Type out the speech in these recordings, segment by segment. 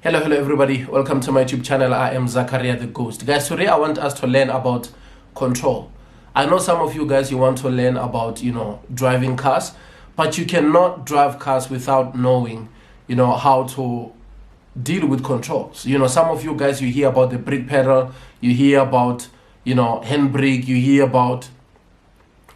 Hello everybody, welcome to my YouTube channel. I am Zakaria the Ghost. Guys, today I want us to learn about control. I know some of you guys, you want to learn about, driving cars, but you cannot drive cars without knowing, how to deal with controls. Some of you guys, you hear about the brake pedal, you hear about, handbrake, you hear about,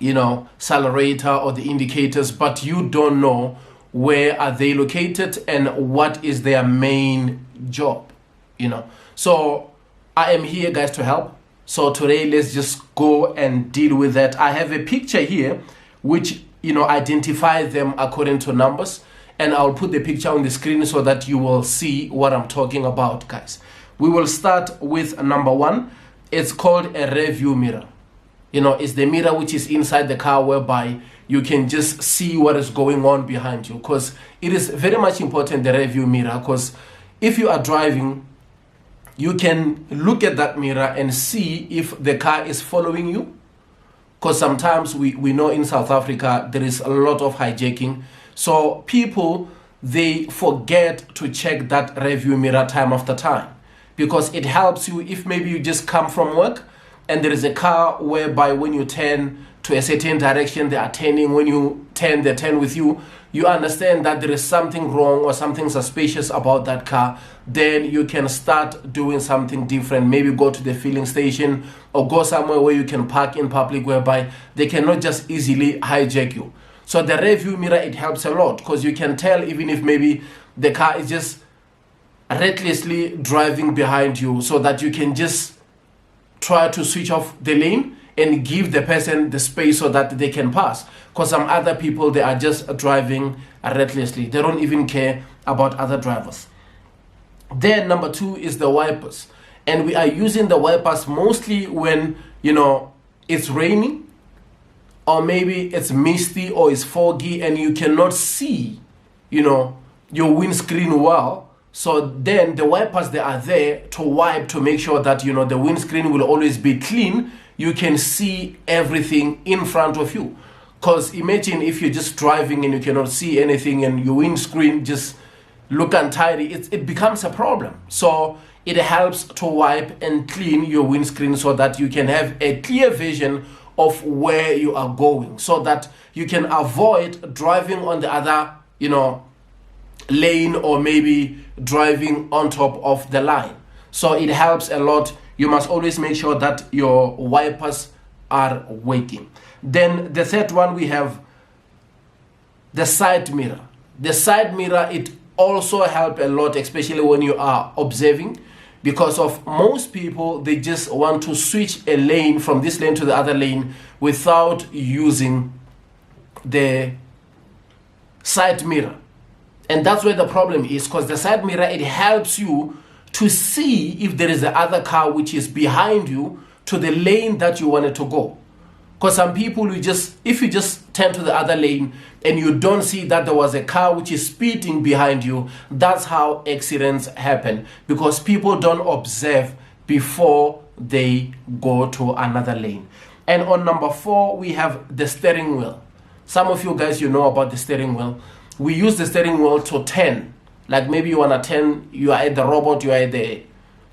accelerator or the indicators, but you don't know where are they located and what is their main job. So I am here, guys, to help. So today let's just go and deal with that. I have a picture here which identify them according to numbers, and I'll put the picture on the screen so that you will see what I'm talking about, guys. We will start with number 1. It's called a rear view mirror. It's the mirror which is inside the car, whereby you can just see what is going on behind you, because it is very much important, the rear view mirror, because if you are driving, you can look at that mirror and see if the car is following you, because sometimes we know in South Africa there is a lot of hijacking, so people, they forget to check that rear view mirror time after time, because it helps you if maybe you just come from work and there is a car whereby when you turn to a certain direction, they are turning. When you turn, they turn with you. You understand that there is something wrong or something suspicious about that car. Then you can start doing something different. Maybe go to the filling station or go somewhere where you can park in public, whereby they cannot just easily hijack you. So the rear view mirror, it helps a lot, because you can tell even if maybe the car is just recklessly driving behind you, so that you can just try to switch off the lane and give the person the space so that they can pass. Because some other people, they are just driving recklessly. They don't even care about other drivers. Then number 2 is the wipers. And we are using the wipers mostly when, it's raining, or maybe it's misty or it's foggy and you cannot see, your windscreen well. So then the wipers, they are there to wipe, to make sure that, the windscreen will always be clean. You can see everything in front of you. Because imagine if you're just driving and you cannot see anything and your windscreen just look untidy, it becomes a problem. So it helps to wipe and clean your windscreen so that you can have a clear vision of where you are going, so that you can avoid driving on the other, lane, or maybe driving on top of the line. So it helps a lot. You must always make sure that your wipers are working. Then the third one, we have the side mirror. The side mirror, it also helps a lot, especially when you are observing, because of most people, they just want to switch a lane from this lane to the other lane without using the side mirror. And that's where the problem is, because the side mirror, it helps you to see if there is the other car which is behind you to the lane that you wanted to go. Because some people, if you just turn to the other lane and you don't see that there was a car which is speeding behind you, that's how accidents happen, because people don't observe before they go to another lane. And on number 4, we have the steering wheel. Some of you guys, you know about the steering wheel. We use the steering wheel to turn. Like maybe you want to turn, you are at the robot, you are at the,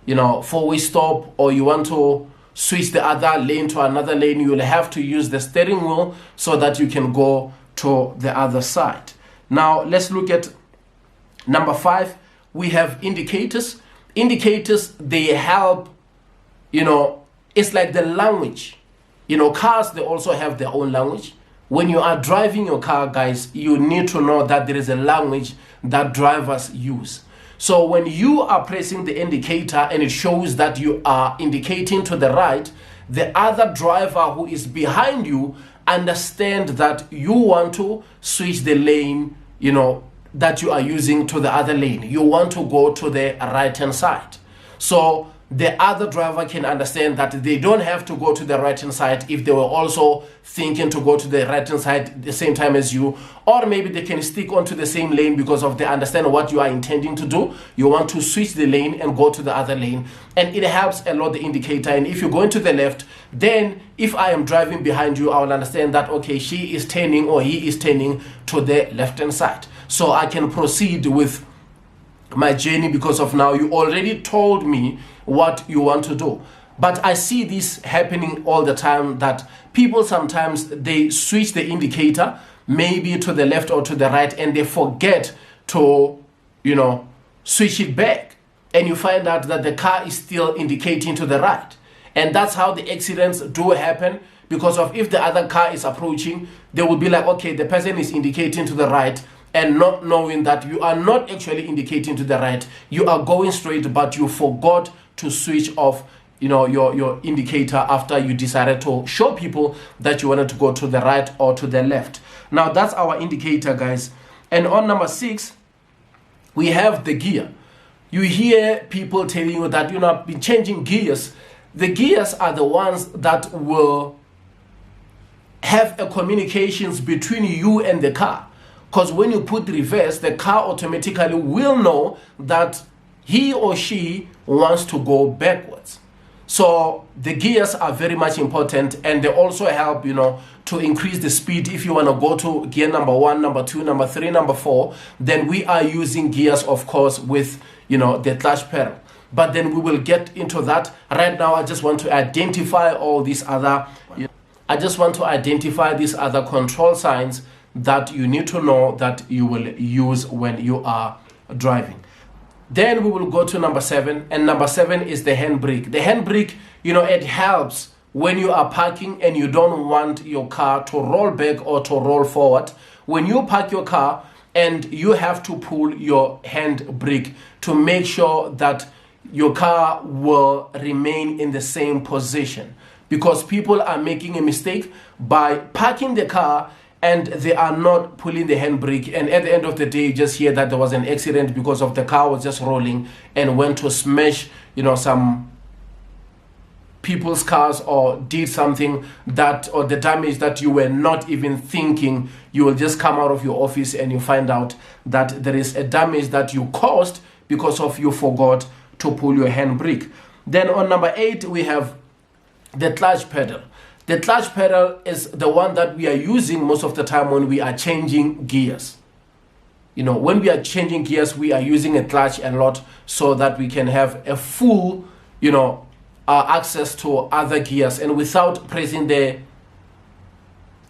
4-way stop, or you want to switch the other lane to another lane, you will have to use the steering wheel so that you can go to the other side. Now, let's look at number 5. We have indicators. Indicators, they help, it's like the language. Cars, they also have their own language. When you are driving your car, guys, you need to know that there is a language that drivers use. So when you are pressing the indicator and it shows that you are indicating to the right, the other driver who is behind you understand that you want to switch the lane, that you are using to the other lane. You want to go to the right-hand side. So the other driver can understand that they don't have to go to the right-hand side if they were also thinking to go to the right-hand side at the same time as you, or maybe they can stick onto the same lane because of they understand what you are intending to do. You want to switch the lane and go to the other lane, and it helps a lot, the indicator. And if you're going to the left, then if I am driving behind you, I will understand that, okay, she is turning or he is turning to the left-hand side, so I can proceed with my journey because of now you already told me what you want to do. But I see this happening all the time, that people sometimes they switch the indicator maybe to the left or to the right, and they forget to, switch it back, and you find out that the car is still indicating to the right. And that's how the accidents do happen, because of if the other car is approaching, they will be like, okay, the person is indicating to the right, and not knowing that you are not actually indicating to the right, you are going straight, but you forgot to switch off your indicator after you decided to show people that you wanted to go to the right or to the left. Now that's our indicator, guys. And on number 6, we have the gear. You hear people telling you that I've been changing gears. The gears are the ones that will have a communications between you and the car. Because when you put reverse, the car automatically will know that he or she wants to go backwards. So the gears are very much important, and they also help, to increase the speed. If you want to go to gear number 1, number 2, number 3, number 4, then we are using gears, of course, with, the clutch pedal. But then we will get into that. Right now, I just want to identify all these other, control signs that you need to know that you will use when you are driving. Then we will go to number 7, and number 7 is the handbrake. The handbrake, it helps when you are parking and you don't want your car to roll back or to roll forward. When you park your car and you have to pull your handbrake to make sure that your car will remain in the same position, because people are making a mistake by parking the car and they are not pulling the handbrake, and at the end of the day you just hear that there was an accident because of the car was just rolling and went to smash some people's cars, or did something that, or the damage that you were not even thinking. You will just come out of your office and you find out that there is a damage that you caused because of you forgot to pull your handbrake. Then on number 8, we have the clutch pedal. The clutch pedal is the one that we are using most of the time when we are changing gears. When we are changing gears, we are using a clutch a lot so that we can have a full, access to other gears, and without pressing the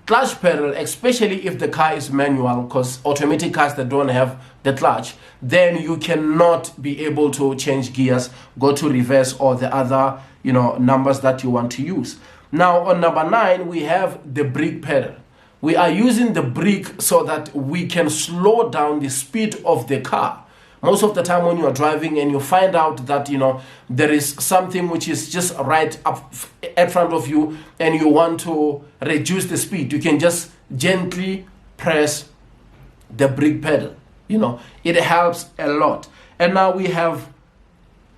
clutch pedal, especially if the car is manual, because automatic cars that don't have the clutch, then you cannot be able to change gears, go to reverse, or the other, numbers that you want to use. Now on number 9, we have the brake pedal. We are using the brake so that we can slow down the speed of the car. Most of the time when you are driving and you find out that, there is something which is just right up in front of you and you want to reduce the speed, you can just gently press the brake pedal. It helps a lot. And now we have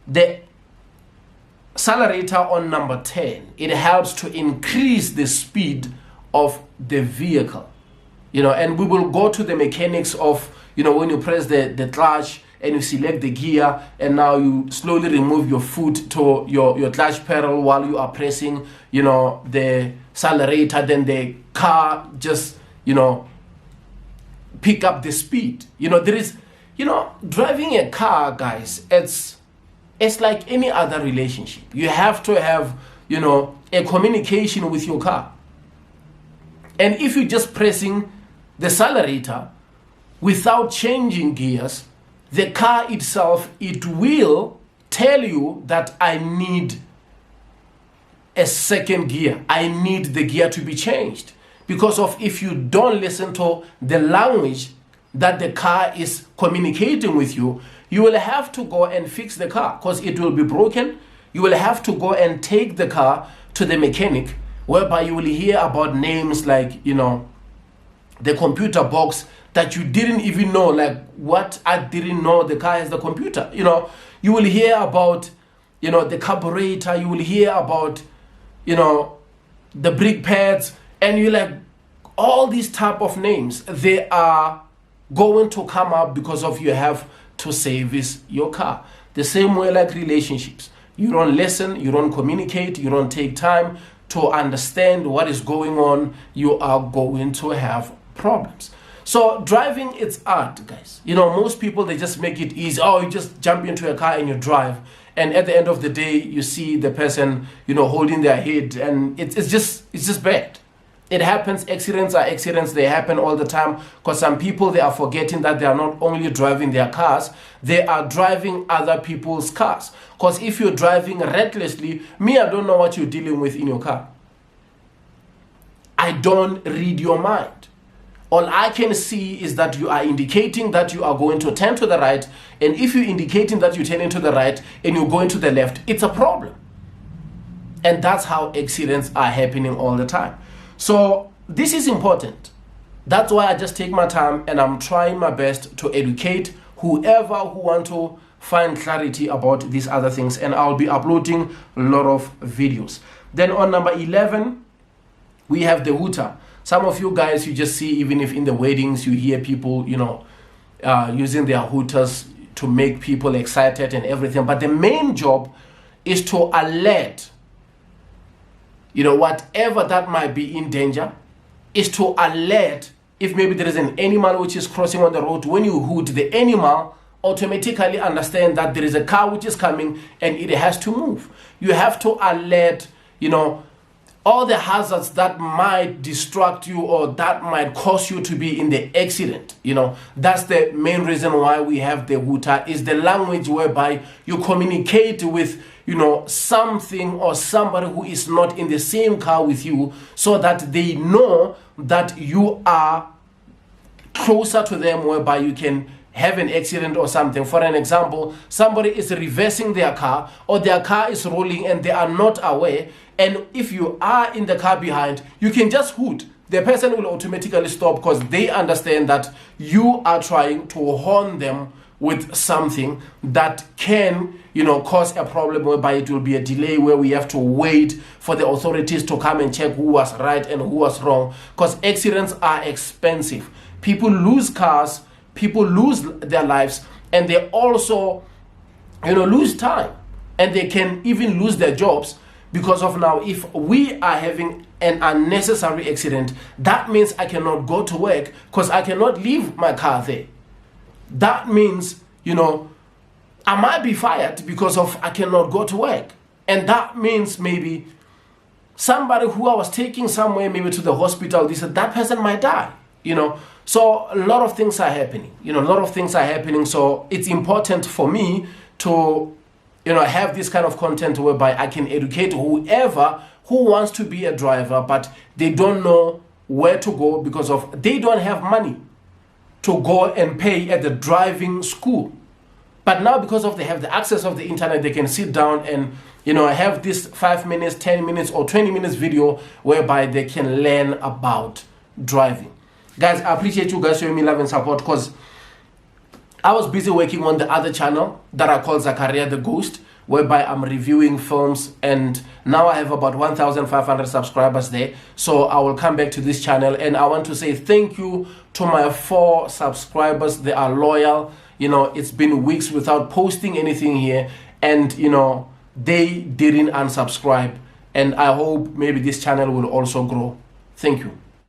the accelerator on number 10. It helps to increase the speed of the vehicle, and we will go to the mechanics of, when you press the clutch and you select the gear, and now you slowly remove your foot to your clutch pedal while you are pressing, the accelerator, then the car just, pick up the speed. There is, driving a car, guys, it's like any other relationship. You have to have, a communication with your car. And if you're just pressing the accelerator without changing gears, the car itself, it will tell you that I need a second gear. I need the gear to be changed. Because of if you don't listen to the language that the car is communicating with you, you will have to go and fix the car because it will be broken. You will have to go and take the car to the mechanic, whereby you will hear about names like, the computer box that you didn't even know, like what I didn't know the car has the computer. You will hear about, the carburetor, you will hear about, the brake pads, and you like all these type of names, they are going to come up because of you have to service your car. The same way like relationships. You don't listen, you don't communicate, you don't take time to understand what is going on, you are going to have problems. So driving, it's art, guys. You know, most people, they just make it easy. Oh, you just jump into a car and you drive, and at the end of the day you see the person, you know, holding their head, and it's just bad. It happens. Accidents are accidents. They happen all the time, because some people, they are forgetting that they are not only driving their cars, they are driving other people's cars. Because if you're driving recklessly, I don't know what you're dealing with in your car. I don't read your mind. All I can see is that you are indicating that you are going to turn to the right, and if you're indicating that you're turning to the right and you're going to the left, it's a problem. And that's how accidents are happening all the time. So this is important. That's why I just take my time and I'm trying my best to educate whoever who want to find clarity about these other things, and I'll be uploading a lot of videos. Then on number 11, we have the hooter. Some of you guys, you just see, even if in the weddings you hear people, you know, using their hooters to make people excited and everything. But the main job is to alert, you know, whatever that might be in danger, is to alert if maybe there is an animal which is crossing on the road. When you hoot, the animal automatically understand that there is a car which is coming and it has to move. You have to alert, you know, all the hazards that might distract you or that might cause you to be in the accident. You know, that's the main reason why we have the hooter, is the language whereby you communicate with, you know, something or somebody who is not in the same car with you, so that they know that you are closer to them, whereby you can have an accident or something. For an example, somebody is reversing their car, or their car is rolling and they are not aware, and if you are in the car behind, you can just hoot. The person will automatically stop, because they understand that you are trying to horn them with something that can, you know, cause a problem, whereby it will be a delay where we have to wait for the authorities to come and check who was right and who was wrong, because accidents are expensive. People lose cars, people lose their lives, and they also, you know, lose time, and they can even lose their jobs. Because of now, if we are having an unnecessary accident, that means I cannot go to work, because I cannot leave my car there. That means, you know, I might be fired because of I cannot go to work. And that means maybe somebody who I was taking somewhere, maybe to the hospital, that person might die, you know. So a lot of things are happening, you know, a lot of things are happening. So it's important for me to, you know, have this kind of content whereby I can educate whoever who wants to be a driver, but they don't know where to go because of they don't have money to go and pay at the driving school. But now, because of they have the access of the internet, they can sit down and, you know, have this 5 minutes, 10 minutes or 20 minutes video whereby they can learn about driving. Guys, I appreciate you guys showing me love and support, because I was busy working on the other channel that I call Zakaria the Ghost, whereby I'm reviewing films, and now I have about 1,500 subscribers there. So I will come back to this channel, and I want to say thank you to my 4 subscribers. They are loyal. You know, it's been weeks without posting anything here, and, you know, they didn't unsubscribe, and I hope maybe this channel will also grow. Thank you.